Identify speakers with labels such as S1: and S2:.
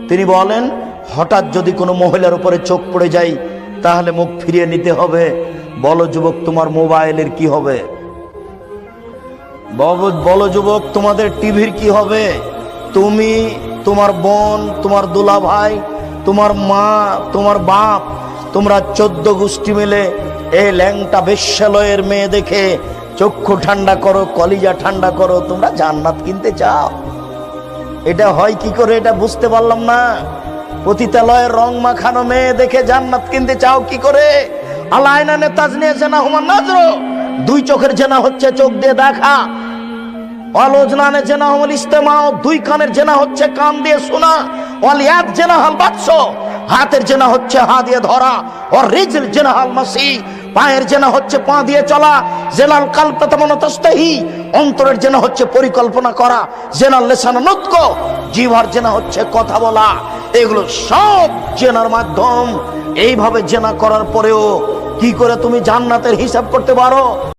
S1: তিনি বলেন, হঠাৎ যদি কোনো মহিলার উপরে চোখ পড়ে যায় তাহলে মুখ ফিরিয়ে নিতে হবে। বলো যুবক, তোমার মোবাইলের কি হবে? বলো যুবক, তোমাদের টিভির কি হবে? তুমি, তোমার বোন, তোমার দুলা ভাই, তোমার মা, তোমার বাপ, তোমরা 14 গোষ্ঠী মিলে এই ল্যাংটা বেশ্যালয়ের মেয়ে দেখে চক্ষু ঠান্ডা করো, কলিজা ঠান্ডা করো, তোমরা জান্নাত কিনতে চাও। এটা হয় কি করে এটা বুঝতে পারলাম না। পতিতালয়ের রং মাখানো মেয়ে দেখে জান্নাত কিনতে চাও কি করে? আলাইনানে তাজনিয়া জানা হুমান নাজরো, দুই চোখের জেনা হচ্ছে চোখ দিয়ে দেখা। অলজনানে জেনা হুমুল ইস্তেমাও, দুই কানের জেনা হচ্ছে কান দিয়ে শোনা। ওয়ালিয়াত জেনা হাল বাদশ, হাতের জেনা হচ্ছে হাত দিয়ে ধরা। আর রিজল জেনা হাল মাসি, পায়ের জেনা হচ্ছে পা দিয়ে চলা। জেনাল কালব তাতামানা তাস্তাহি, অন্তরের জেনা হচ্ছে পরিকল্পনা করা। জেনাল লিসান নুতক, জিহ্বার জেনা হচ্ছে কথা বলা। এগুলো সব জেনার মাধ্যম। এইভাবে জেনা করার পরেও কি করে তুমি জান্নাতের হিসাব করতে পারো?